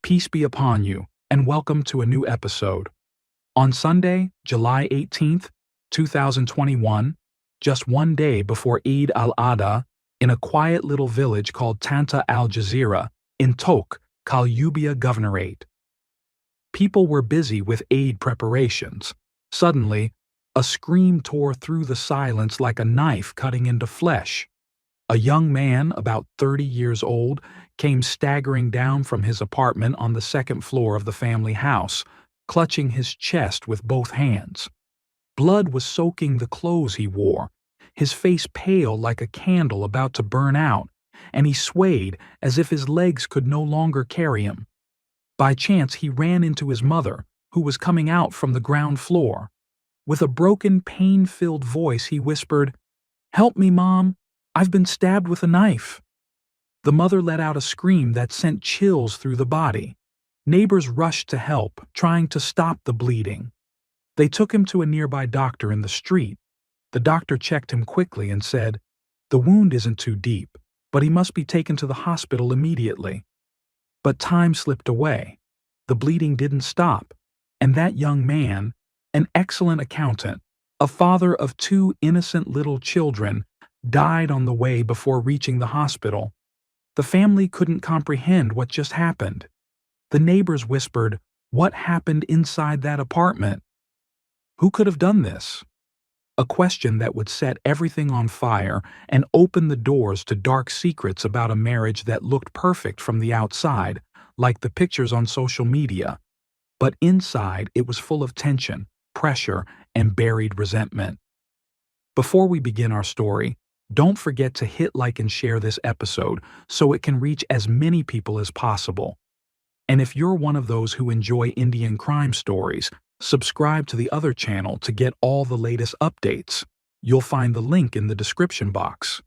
Peace be upon you, and welcome to a new episode. On Sunday, July 18th, 2021, just one day before Eid al-Adha, in a quiet little village called Tanta al-Jazeera in Tok, Kalyubia Governorate. People were busy with Eid preparations. Suddenly, a scream tore through the silence like a knife cutting into flesh. A young man, about 30 years old, came staggering down from his apartment on the second floor of the family house, clutching his chest with both hands. Blood was soaking the clothes he wore, his face pale like a candle about to burn out, and he swayed as if his legs could no longer carry him. By chance, he ran into his mother, who was coming out from the ground floor. With a broken, pain-filled voice, he whispered, "Help me, Mom! I've been stabbed with a knife." The mother let out a scream that sent chills through the body. Neighbors rushed to help, trying to stop the bleeding. They took him to a nearby doctor in the street. The doctor checked him quickly and said, "The wound isn't too deep, but he must be taken to the hospital immediately." But time slipped away. The bleeding didn't stop, and that young man, an excellent accountant, a father of two innocent little children, died on the way before reaching the hospital. The family couldn't comprehend what just happened. The neighbors whispered, "What happened inside that apartment? Who could have done this?" A question that would set everything on fire and open the doors to dark secrets about a marriage that looked perfect from the outside, like the pictures on social media. But inside, it was full of tension, pressure, and buried resentment. Before we begin our story, don't forget to hit like and share this episode so it can reach as many people as possible. And if you're one of those who enjoy Indian crime stories, subscribe to the other channel to get all the latest updates. You'll find the link in the description box.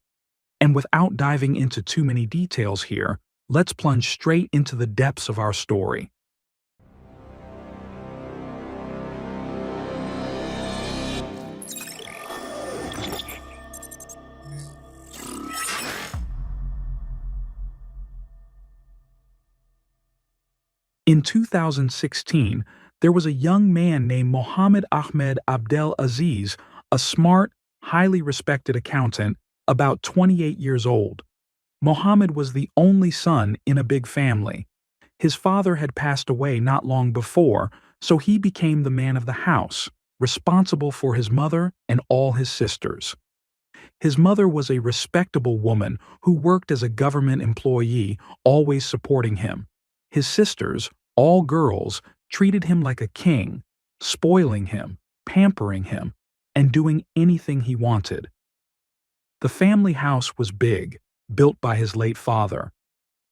And without diving into too many details here, let's plunge straight into the depths of our story. In 2016, there was a young man named Mohamed Ahmed Abdel Aziz, a smart, highly respected accountant, about 28 years old. Mohamed was the only son in a big family. His father had passed away not long before, so he became the man of the house, responsible for his mother and all his sisters. His mother was a respectable woman who worked as a government employee, always supporting him. His sisters, all girls, treated him like a king, spoiling him, pampering him, and doing anything he wanted. The family house was big, built by his late father.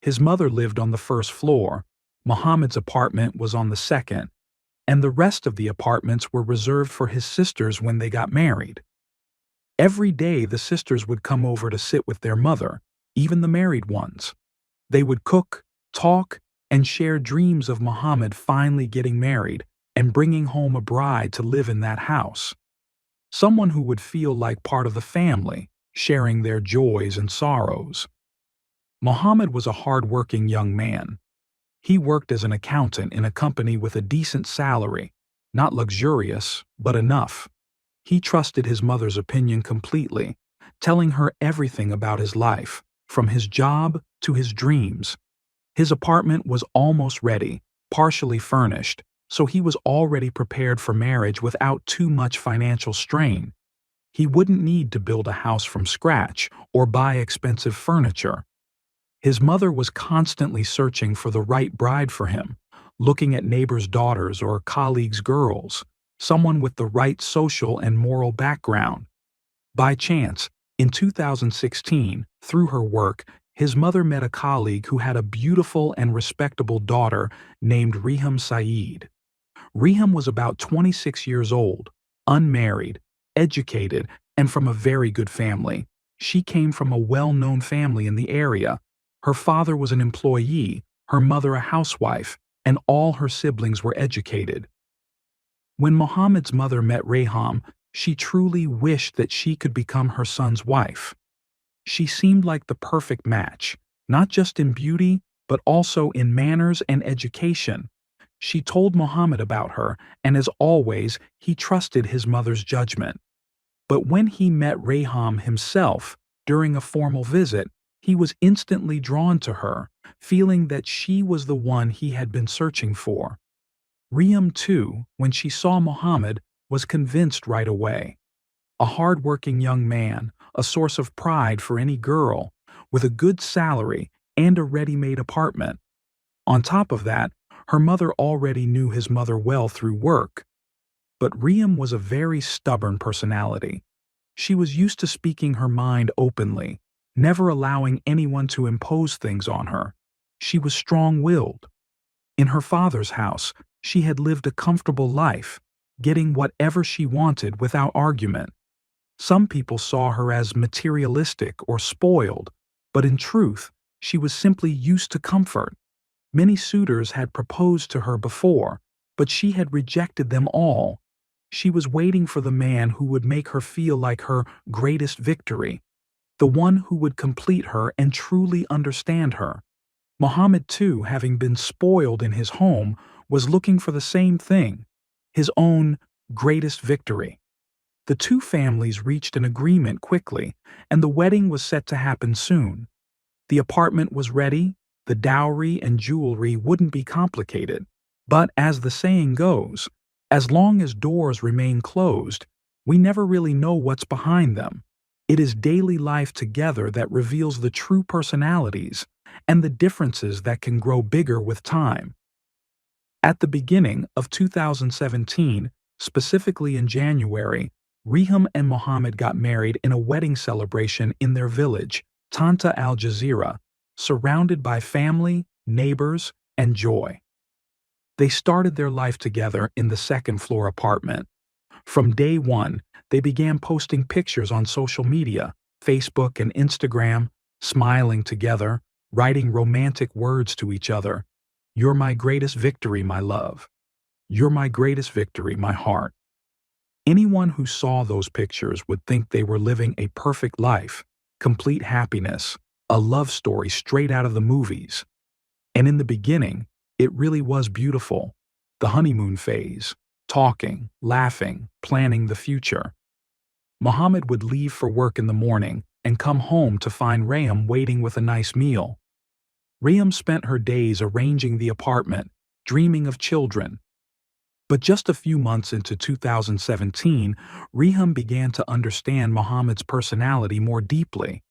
His mother lived on the first floor, Mohammed's apartment was on the second, and the rest of the apartments were reserved for his sisters when they got married. Every day the sisters would come over to sit with their mother, even the married ones. They would cook, talk, and share dreams of Mohammed finally getting married and bringing home a bride to live in that house. Someone who would feel like part of the family, sharing their joys and sorrows. Mohammed was a hard-working young man. He worked as an accountant in a company with a decent salary, not luxurious, but enough. He trusted his mother's opinion completely, telling her everything about his life, from his job to his dreams. His apartment was almost ready, partially furnished, so he was already prepared for marriage without too much financial strain. He wouldn't need to build a house from scratch or buy expensive furniture. His mother was constantly searching for the right bride for him, looking at neighbors' daughters or colleagues' girls, someone with the right social and moral background. By chance, in 2016, through her work, his mother met a colleague who had a beautiful and respectable daughter named Reham Saeed. Reham was about 26 years old, unmarried, educated, and from a very good family. She came from a well-known family in the area. Her father was an employee, her mother a housewife, and all her siblings were educated. When Mohammed's mother met Reham, she truly wished that she could become her son's wife. She seemed like the perfect match, not just in beauty, but also in manners and education. She told Mohammed about her, and as always, he trusted his mother's judgment. But when he met Reham himself during a formal visit, he was instantly drawn to her, feeling that she was the one he had been searching for. Reham, too, when she saw Mohammed, was convinced right away. A hard-working young man, a source of pride for any girl, with a good salary and a ready-made apartment. On top of that, her mother already knew his mother well through work. But Reham was a very stubborn personality. She was used to speaking her mind openly, never allowing anyone to impose things on her. She was strong-willed. In her father's house, she had lived a comfortable life, getting whatever she wanted without argument. Some people saw her as materialistic or spoiled, but in truth, she was simply used to comfort. Many suitors had proposed to her before, but she had rejected them all. She was waiting for the man who would make her feel like her greatest victory, the one who would complete her and truly understand her. Mohammed, too, having been spoiled in his home, was looking for the same thing, his own greatest victory. The two families reached an agreement quickly, and the wedding was set to happen soon. The apartment was ready, the dowry and jewelry wouldn't be complicated. But as the saying goes, as long as doors remain closed, we never really know what's behind them. It is daily life together that reveals the true personalities and the differences that can grow bigger with time. At the beginning of 2017, specifically in January, Reham and Mohammed got married in a wedding celebration in their village, Tanta Al Jazeera, surrounded by family, neighbors, and joy. They started their life together in the second-floor apartment. From day one, they began posting pictures on social media, Facebook and Instagram, smiling together, writing romantic words to each other. "You're my greatest victory, my love. You're my greatest victory, my heart." Anyone who saw those pictures would think they were living a perfect life, complete happiness, a love story straight out of the movies. And in the beginning, it really was beautiful. The honeymoon phase, talking, laughing, planning the future. Mohammed would leave for work in the morning and come home to find Reham waiting with a nice meal. Reham spent her days arranging the apartment, dreaming of children. But just a few months into 2017, Reham began to understand Mohammed's personality more deeply.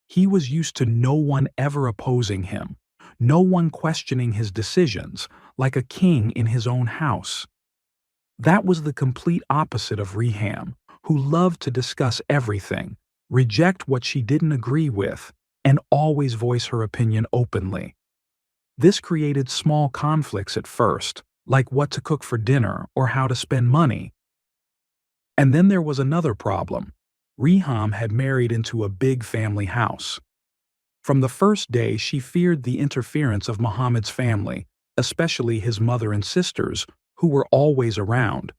He was used to no one ever opposing him, no one questioning his decisions, like a king in his own house. That was the complete opposite of Reham, who loved to discuss everything, reject what she didn't agree with, and always voice her opinion openly. This created small conflicts at first, like what to cook for dinner or how to spend money. And then there was another problem. Reham had married into a big family house. From the first day, she feared the interference of Mohammed's family, especially his mother and sisters, who were always around.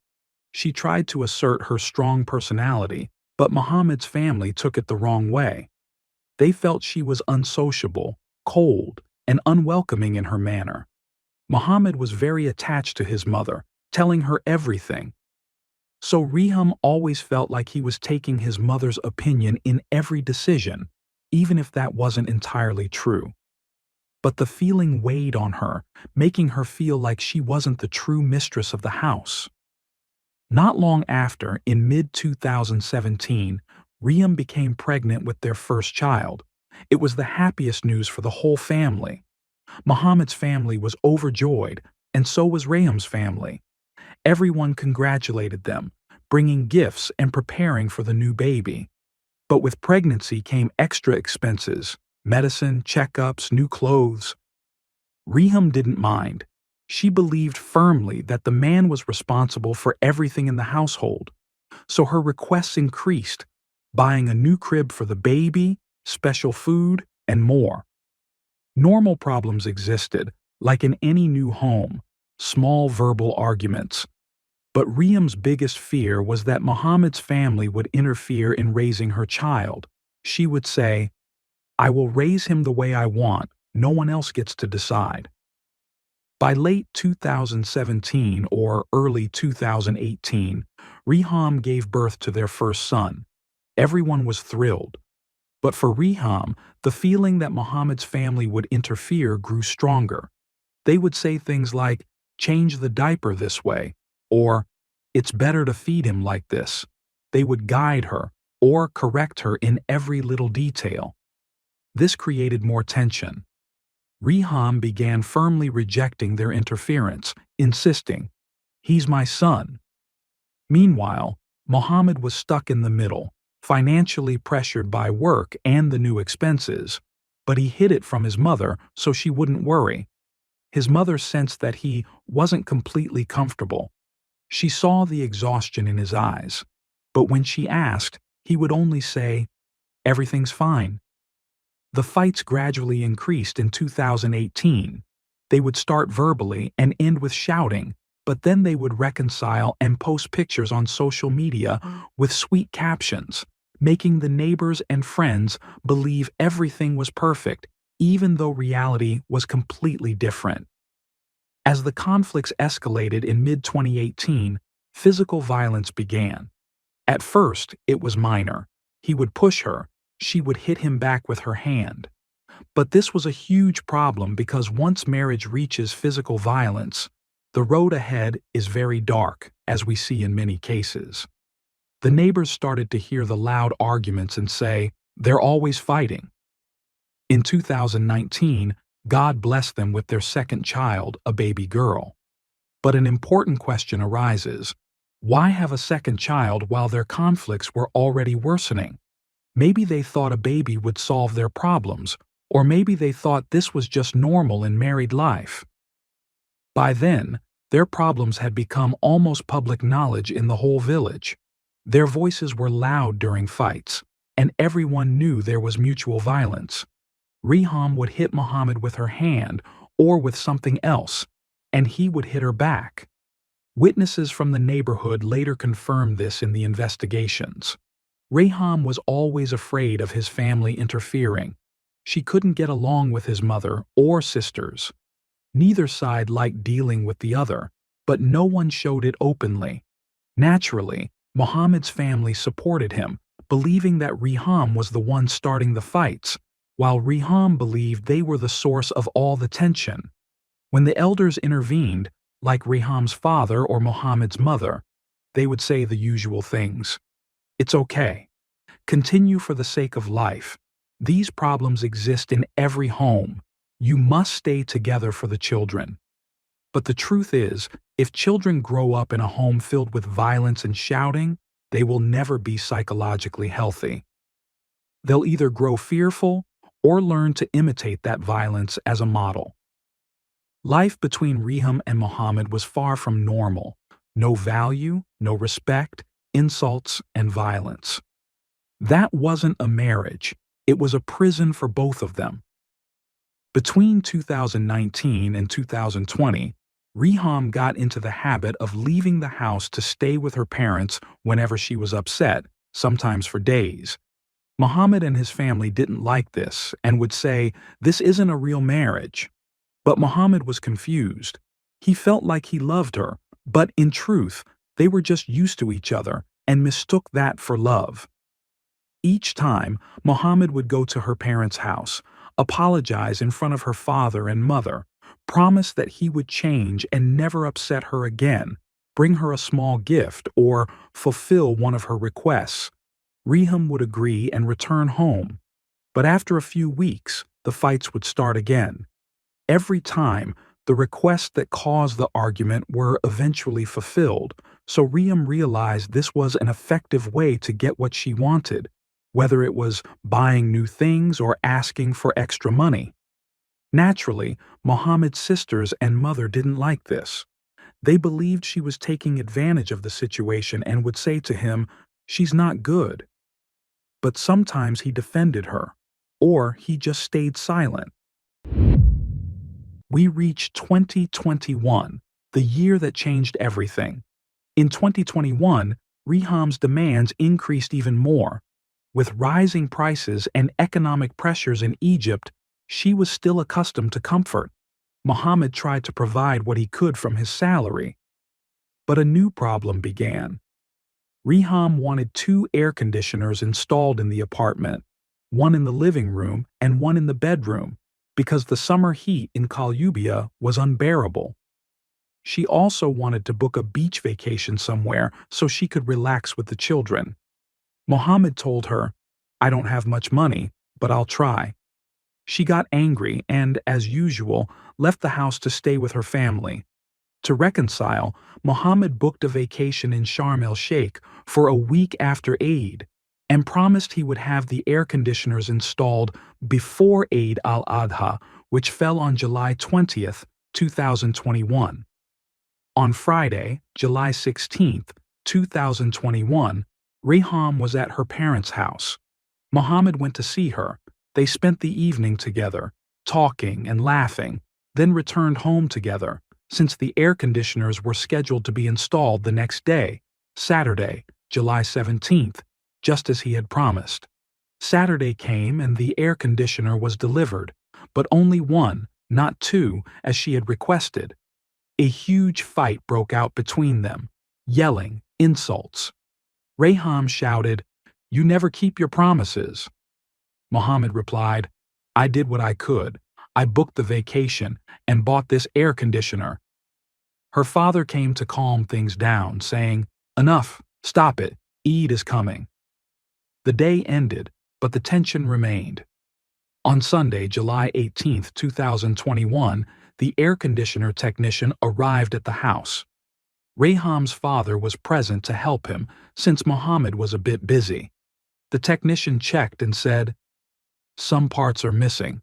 She tried to assert her strong personality, but Mohammed's family took it the wrong way. They felt she was unsociable, cold, and unwelcoming in her manner. Mohammed was very attached to his mother, telling her everything. So Reham always felt like he was taking his mother's opinion in every decision, even if that wasn't entirely true. But the feeling weighed on her, making her feel like she wasn't the true mistress of the house. Not long after, in mid-2017, Reham became pregnant with their first child. It was the happiest news for the whole family. Mohammed's family was overjoyed, and so was Reham's family. Everyone congratulated them, bringing gifts and preparing for the new baby. But with pregnancy came extra expenses, medicine, checkups, new clothes. Reham didn't mind. She believed firmly that the man was responsible for everything in the household. So her requests increased, buying a new crib for the baby, special food, and more. Normal problems existed, like in any new home, small verbal arguments. But Reham's biggest fear was that Mohammed's family would interfere in raising her child. She would say, "I will raise him the way I want, No one else gets to decide. By late 2017 or early 2018, Reham gave birth to their first son. Everyone was thrilled. But for Reham, the feeling that Mohammed's family would interfere grew stronger. They would say things like, "Change the diaper this way," or "It's better to feed him like this." They would guide her or correct her in every little detail. This created more tension. Reham began firmly rejecting their interference, insisting, "He's my son." Meanwhile, Mohammed was stuck in the middle, financially pressured by work and the new expenses, but he hid it from his mother so she wouldn't worry. His mother sensed that he wasn't completely comfortable. She saw the exhaustion in his eyes, but when she asked, he would only say, "Everything's fine." The fights gradually increased in 2018. They would start verbally and end with shouting, but then they would reconcile and post pictures on social media with sweet captions, making the neighbors and friends believe everything was perfect, even though reality was completely different. As the conflicts escalated in mid-2018, physical violence began. At first, it was minor. He would push her, she would hit him back with her hand. But this was a huge problem because once marriage reaches physical violence, the road ahead is very dark, as we see in many cases. The neighbors started to hear the loud arguments and say, "They're always fighting." In 2019, God blessed them with their second child, a baby girl. But an important question arises. Why have a second child while their conflicts were already worsening? Maybe they thought a baby would solve their problems, or maybe they thought this was just normal in married life. By then, their problems had become almost public knowledge in the whole village. Their voices were loud during fights, and everyone knew there was mutual violence. Reham would hit Mohammed with her hand or with something else, and he would hit her back. Witnesses from the neighborhood later confirmed this in the investigations. Reham was always afraid of his family interfering. She couldn't get along with his mother or sisters. Neither side liked dealing with the other, but no one showed it openly. Naturally, Mohammed's family supported him, believing that Reham was the one starting the fights, while Reham believed they were the source of all the tension. When the elders intervened, like Reham's father or Mohammed's mother, they would say the usual things. "It's okay. Continue for the sake of life. These problems exist in every home. You must stay together for the children." But the truth is, if children grow up in a home filled with violence and shouting, they will never be psychologically healthy. They'll either grow fearful or learn to imitate that violence as a model. Life between Reham and Mohammed was far from normal. No value, no respect, insults, and violence. That wasn't a marriage. It was a prison for both of them. Between 2019 and 2020, Reham got into the habit of leaving the house to stay with her parents whenever she was upset, sometimes for days. Mohammed and his family didn't like this and would say, "This isn't a real marriage." But Mohammed was confused. He felt like he loved her, but in truth, they were just used to each other and mistook that for love. Each time, Mohammed would go to her parents' house, apologize in front of her father and mother, promise that he would change and never upset her again, bring her a small gift, or fulfill one of her requests. Reham would agree and return home. But after a few weeks, the fights would start again. Every time, the requests that caused the argument were eventually fulfilled, so Reham realized this was an effective way to get what she wanted, whether it was buying new things or asking for extra money. Naturally, Mohammed's sisters and mother didn't like this. They believed she was taking advantage of the situation and would say to him, "She's not good." But sometimes he defended her, or he just stayed silent. We reached 2021, the year that changed everything. In 2021, Reham's demands increased even more. With rising prices and economic pressures in Egypt, She was still accustomed to comfort. Mohammed tried to provide what he could from his salary. But a new problem began. Reham wanted two air conditioners installed in the apartment, one in the living room and one in the bedroom, because the summer heat in Kalyubia was unbearable. She also wanted to book a beach vacation somewhere so she could relax with the children. Mohammed told her, "I don't have much money, but I'll try." She got angry and, as usual, left the house to stay with her family. To reconcile, Mohammed booked a vacation in Sharm el-Sheikh for a week after Eid and promised he would have the air conditioners installed before Eid al-Adha, which fell on July 20th, 2021. On Friday, July 16th, 2021, Reham was at her parents' house. Mohammed went to see her. They spent the evening together, talking and laughing, then returned home together, since the air conditioners were scheduled to be installed the next day, Saturday, July 17th, just as he had promised. Saturday came and the air conditioner was delivered, but only one, not two, as she had requested. A huge fight broke out between them, yelling, insults. Reham shouted, "You never keep your promises." Mohammed replied, "I did what I could. I booked the vacation and bought this air conditioner." Her father came to calm things down, saying, "Enough, stop it, Eid is coming." The day ended, but the tension remained. On Sunday, July 18th, 2021, the air conditioner technician arrived at the house. Reham's father was present to help him since Mohammed was a bit busy. The technician checked and said, "Some parts are missing.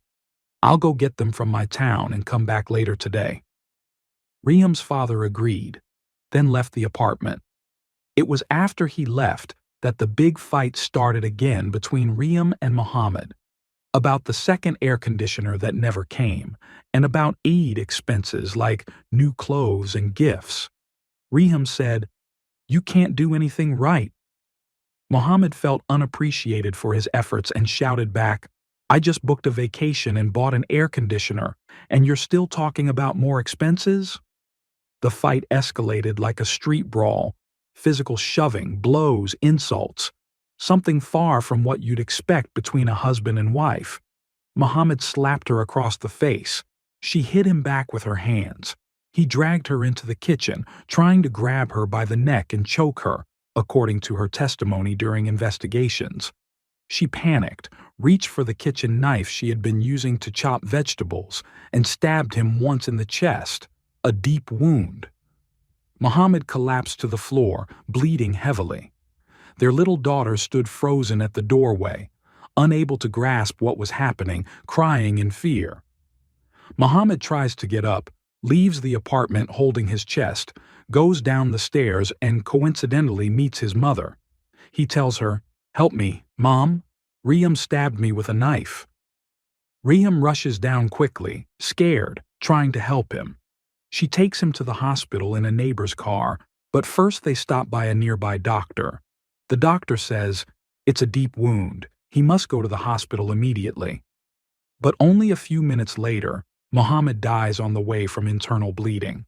I'll go get them from my town and come back later today." Reham's father agreed, then left the apartment. It was after he left that the big fight started again between Reham and Mohammed, about the second air conditioner that never came, and about Eid expenses like new clothes and gifts. Reham said, "You can't do anything right." Mohammed felt unappreciated for his efforts and shouted back, "I just booked a vacation and bought an air conditioner, and you're still talking about more expenses?" The fight escalated like a street brawl, physical shoving, blows, insults, something far from what you'd expect between a husband and wife. Mohammed slapped her across the face. She hit him back with her hands. He dragged her into the kitchen, trying to grab her by the neck and choke her, according to her testimony during investigations. She panicked, reached for the kitchen knife she had been using to chop vegetables, and stabbed him once in the chest, a deep wound. Mohammed collapsed to the floor, bleeding heavily. Their little daughter stood frozen at the doorway, unable to grasp what was happening, crying in fear. Mohammed tries to get up, leaves the apartment holding his chest, goes down the stairs and coincidentally meets his mother. He tells her, "Help me, Mom. Reham stabbed me with a knife." Reham rushes down quickly, scared, trying to help him. She takes him to the hospital in a neighbor's car, but first they stop by a nearby doctor. The doctor says, "It's a deep wound. He must go to the hospital immediately." But only a few minutes later, Mohammed dies on the way from internal bleeding.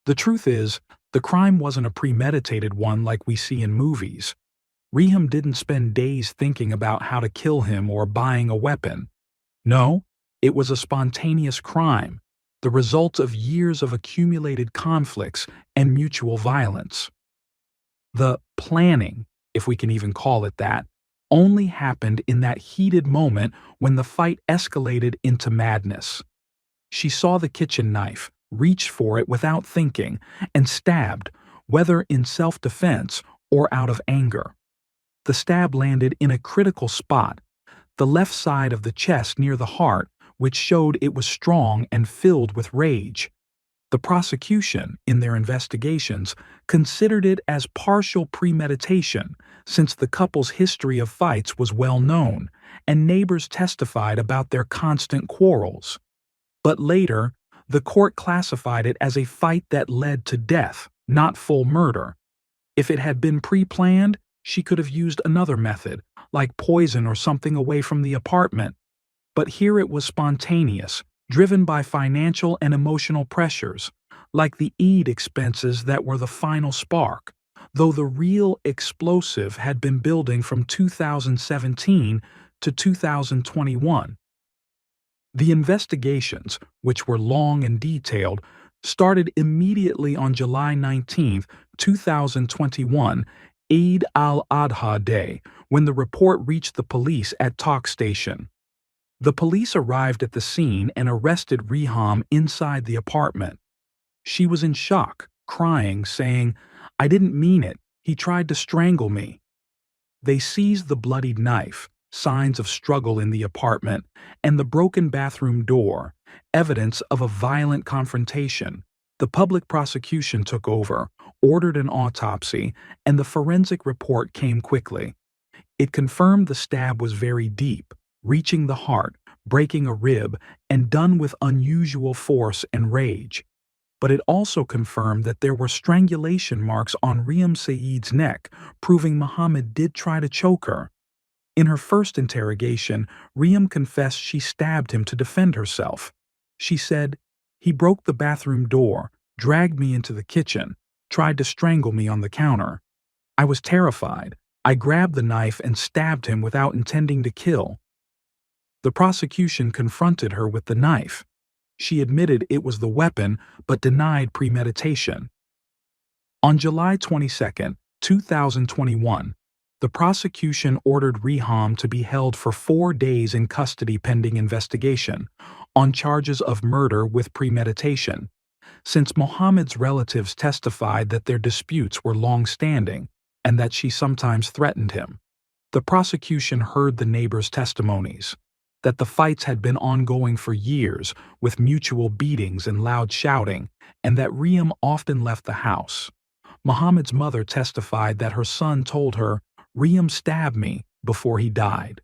The truth is, the crime wasn't a premeditated one like we see in movies. Reham didn't spend days thinking about how to kill him or buying a weapon. No, it was a spontaneous crime, the result of years of accumulated conflicts and mutual violence. The planning, if we can even call it that, only happened in that heated moment when the fight escalated into madness. She saw the kitchen knife, reached for it without thinking, and stabbed, whether in self-defense or out of anger. The stab landed in a critical spot, the left side of the chest near the heart, which showed it was strong and filled with rage. The prosecution, in their investigations, considered it as partial premeditation, since the couple's history of fights was well known, and neighbors testified about their constant quarrels. But later, the court classified it as a fight that led to death, not full murder. If it had been pre-planned, she could have used another method, like poison or something away from the apartment. But here it was spontaneous, driven by financial and emotional pressures, like the Eid expenses that were the final spark, though the real explosive had been building from 2017 to 2021. The investigations, which were long and detailed, started immediately on July 19, 2021, Eid al-Adha Day, when the report reached the police at Talk Station. The police arrived at the scene and arrested Reham inside the apartment. She was in shock, crying, saying, "I didn't mean it. He tried to strangle me." They seized the bloodied knife, signs of struggle in the apartment, and the broken bathroom door, evidence of a violent confrontation. The public prosecution took over, ordered an autopsy, and the forensic report came quickly. It confirmed the stab was very deep, reaching the heart, breaking a rib, and done with unusual force and rage. But it also confirmed that there were strangulation marks on Reham Saeed's neck, proving Mohamed did try to choke her. In her first interrogation, Reham confessed she stabbed him to defend herself. She said, "He broke the bathroom door, dragged me into the kitchen, tried to strangle me on the counter. I was terrified. I grabbed the knife and stabbed him without intending to kill." The prosecution confronted her with the knife. She admitted it was the weapon but denied premeditation. On July 22, 2021, the prosecution ordered Reham to be held for 4 days in custody pending investigation, on charges of murder with premeditation, since Mohammed's relatives testified that their disputes were long-standing and that she sometimes threatened him. The prosecution heard the neighbors' testimonies, that the fights had been ongoing for years with mutual beatings and loud shouting, and that Reham often left the house. Mohammed's mother testified that her son told her, "Reham stabbed me," before he died.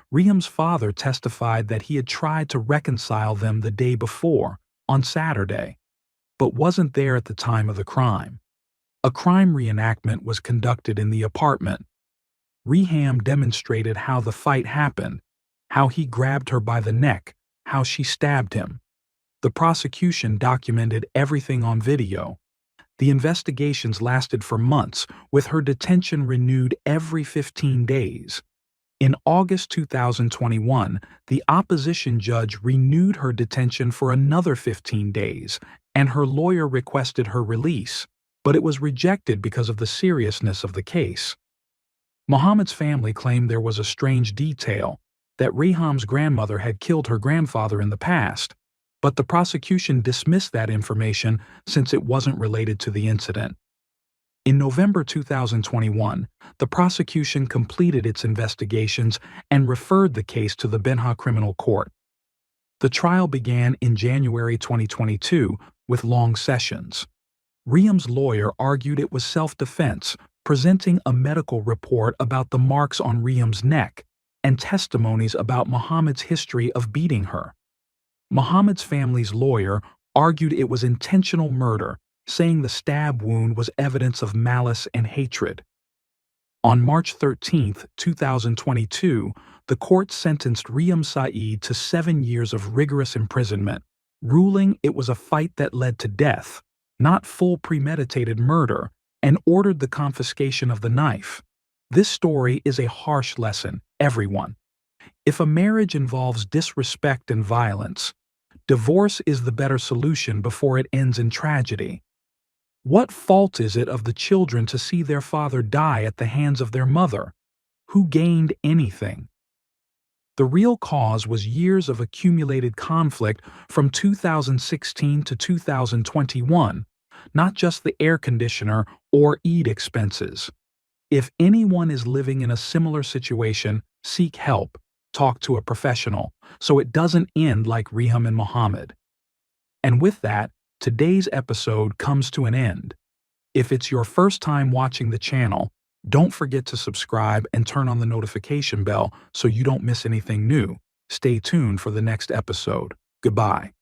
Reham's father testified that he had tried to reconcile them the day before, on Saturday, but wasn't there at the time of the crime. A crime reenactment was conducted in the apartment. Reham demonstrated how the fight happened, how he grabbed her by the neck, how she stabbed him. The prosecution documented everything on video. The investigations lasted for months, with her detention renewed every 15 days. In August 2021, the opposition judge renewed her detention for another 15 days, and her lawyer requested her release, but it was rejected because of the seriousness of the case. Mohammed's family claimed there was a strange detail, that Reham's grandmother had killed her grandfather in the past, but the prosecution dismissed that information since it wasn't related to the incident. In November 2021, the prosecution completed its investigations and referred the case to the Benha Criminal Court. The trial began in January 2022 with long sessions. Reham's lawyer argued it was self-defense, presenting a medical report about the marks on Reham's neck and testimonies about Mohammed's history of beating her. Mohammed's family's lawyer argued it was intentional murder, saying the stab wound was evidence of malice and hatred. On March 13, 2022, the court sentenced Reham Saeed to 7 years of rigorous imprisonment, ruling it was a fight that led to death, not full premeditated murder, and ordered the confiscation of the knife. This story is a harsh lesson, everyone. If a marriage involves disrespect and violence, divorce is the better solution before it ends in tragedy. What fault is it of the children to see their father die at the hands of their mother? Who gained anything? The real cause was years of accumulated conflict from 2016 to 2021, not just the air conditioner or Eid expenses. If anyone is living in a similar situation, seek help, talk to a professional, so it doesn't end like Reham and Mohammed. And with that, today's episode comes to an end. If it's your first time watching the channel, don't forget to subscribe and turn on the notification bell so you don't miss anything new. Stay tuned for the next episode. Goodbye.